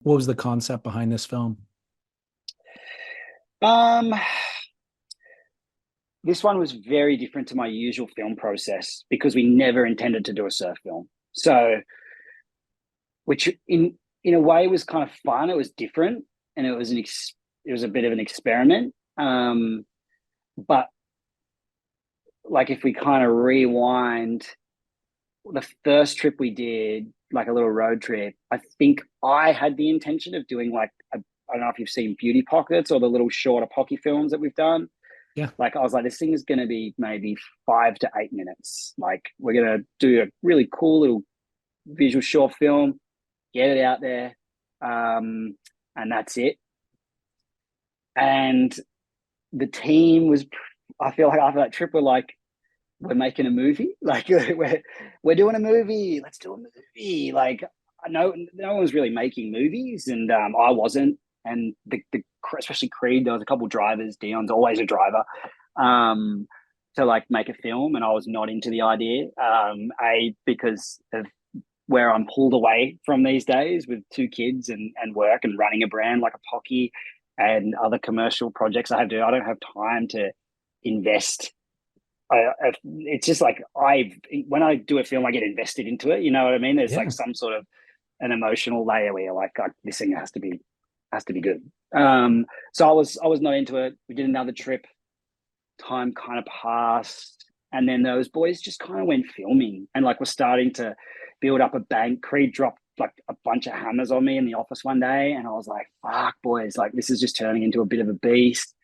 What was the concept behind this film? Um, this one was very different to my usual film process because we never intended to do a surf film. So, which in a way was kind of fun. It was different, and it was a bit of an experiment. But like if we kind of rewind, the first trip we did, like a little road trip, I think I had the intention of doing like I don't know if you've seen Beauty Pockets or the little shorter pocky films that we've done. Yeah. Like I was like, this thing is going to be maybe 5 to 8 minutes. Like we're going to do a really cool little visual short film, get it out there, and that's it. And the team was, I feel like after that trip, we're like, we're making a movie. Like we're doing a movie. Let's do a movie. Like no one was really making movies, and I wasn't. And the especially Creed, there was a couple of drivers. Dion's always a driver. Um, to like make a film, and I was not into the idea. Because of where I'm pulled away from these days with two kids and work and running a brand like a Pocky and other commercial projects I have to do. I don't have time to invest. It's just like when I do a film, I get invested into it. You know what I mean? There's like Yeah. some sort of an emotional layer where you're like, God, this thing has to be good. So I was not into it. We did another trip. Time kind of passed, and then those boys just kind of went filming, and like we're starting to build up a bank. Creed dropped like a bunch of hammers on me in the office one day, and I was like, "Fuck, boys! Like this is just turning into a bit of a beast."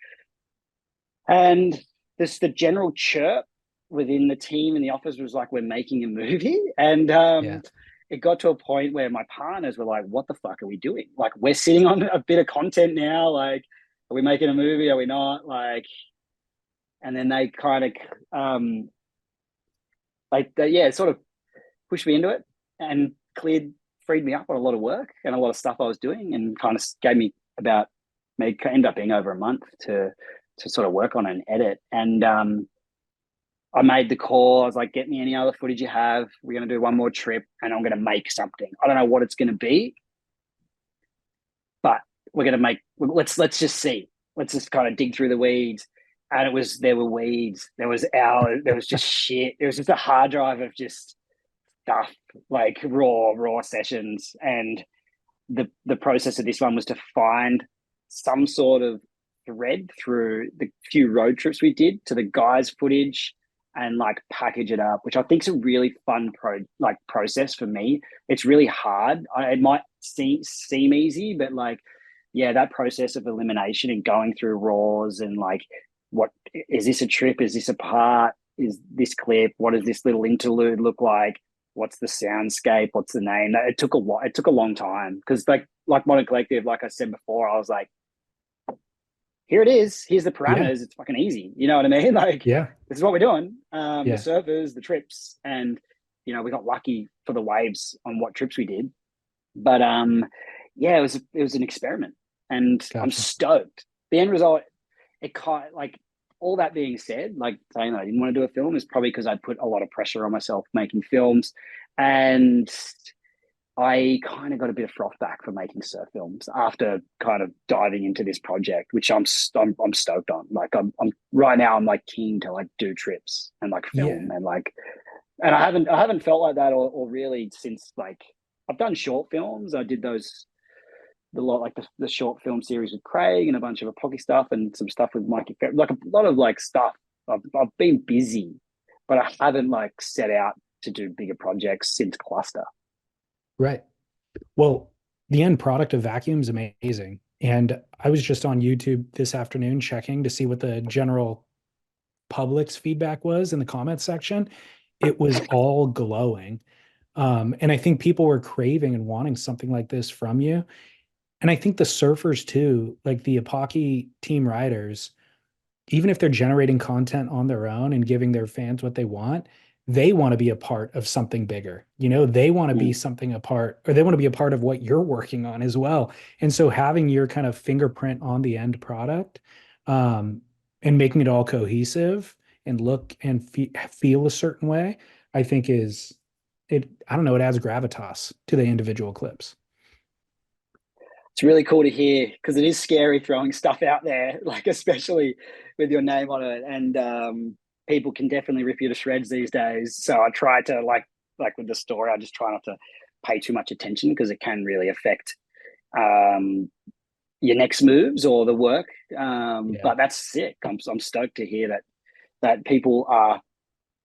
And this the general chirp within the team in the office was like, "We're making a movie," and Yeah. it got to a point where my partners were like, "What the fuck are we doing? Like we're sitting on a bit of content now. Like, are we making a movie? Are we not? Like." And then they kind of yeah, sort of pushed me into it and freed me up on a lot of work and a lot of stuff I was doing, and kind of gave me about may end up being over a month to sort of work on and edit. And I made the call. I was like, get me any other footage you have. We're going to do one more trip, and I'm going to make something. I don't know what it's going to be, but we're going to make. Let's just see. Let's just kind of dig through the weeds. And there were weeds. There was just shit. There was just a hard drive of just stuff, like raw sessions. And the process of this one was to find some sort of thread through the few road trips we did to the guys' footage and like package it up, which I think is a really fun process for me. It's really hard. It might seem easy, but like, yeah, that process of elimination and going through raws and like, what is this a trip? Is this a part? Is this clip? What does this little interlude look like? What's the soundscape? What's the name? It took a lot. It took a long time because like Modern Collective, like I said before, I was like, here it is. Here's the Yeah. parameters. It's fucking easy. You know what I mean? Like Yeah. this is what we're doing. The Yeah. servers, the trips, and we got lucky for the waves on what trips we did. But yeah, it was an experiment, and I'm Gotcha. stoked. The end result, it kind like all that being said, like saying that I didn't want to do a film is probably because I'd put a lot of pressure on myself making films, and I kind of got a bit of froth back for making surf films after kind of diving into this project, which I'm stoked on. Like I'm right now I'm like keen to like do trips and like Yeah. film and like, and I haven't felt like that or really since like I've done short films. I did those the lot like the short film series with Craig and a bunch of Apocalypse stuff and some stuff with Mikey, like a lot of like stuff. I've been busy, but I haven't like set out to do bigger projects since Cluster. Right. Well, the end product of Vacuum is amazing. And I was just on YouTube this afternoon checking to see what the general public's feedback was in the comments section. It was all glowing. And I think people were craving and wanting something like this from you. And I think the surfers too, like the Apocky team riders, even if they're generating content on their own and giving their fans what they want to be a part of something bigger. They want to be Mm. something a part, or they want to be a part of what you're working on as well. And so having your kind of fingerprint on the end product, and making it all cohesive and look and feel a certain way, I think is it. I don't know. It adds gravitas to the individual clips. It's really cool to hear because it is scary throwing stuff out there, like especially with your name on it, and people can definitely rip you to shreds these days. So I try to like with the story, I just try not to pay too much attention because it can really affect um, your next moves or the work. Yeah. But that's sick. I'm stoked to hear that people are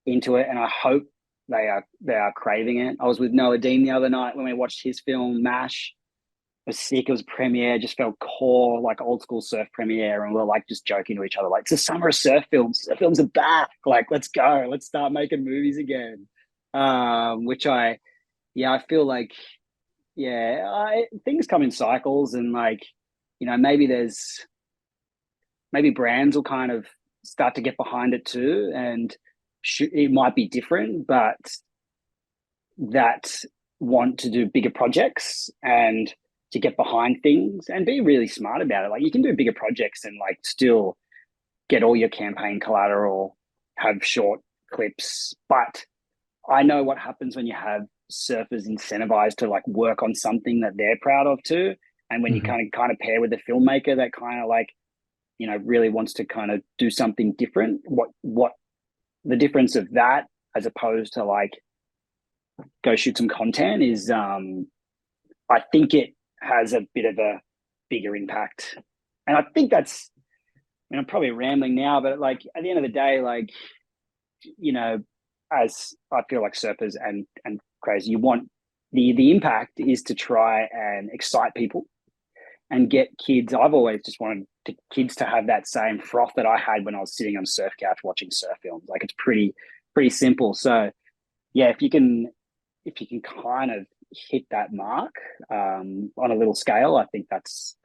into it, and I hope they are craving it. I was with Noah Dean the other night when we watched his film Mash. It was sick. It was premiere, just felt core, like old school surf premiere. And we are like just joking to each other, like, it's the summer of surf films. Surf films are back. Like, let's go. Let's start making movies again. Which I feel like, things come in cycles. And like, maybe brands will kind of start to get behind it too. And it might be different, but that want to do bigger projects and to get behind things and be really smart about it. Like you can do bigger projects and like still get all your campaign collateral, have short clips. But I know what happens when you have surfers incentivized to like work on something that they're proud of too. And when you Mhm. kind of pair with a filmmaker that kind of like, really wants to kind of do something different, what the difference of that as opposed to like go shoot some content is I think it has a bit of a bigger impact. And I think I'm probably rambling now, but like at the end of the day, like, you know, as I feel like surfers and crazy, you want the impact is to try and excite people and get kids. I've always just wanted kids to have that same froth that I had when I was sitting on a surf couch watching surf films. Like it's pretty simple. So yeah, if you can kind of hit that mark on a little scale, I think that's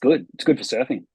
good. It's good for surfing.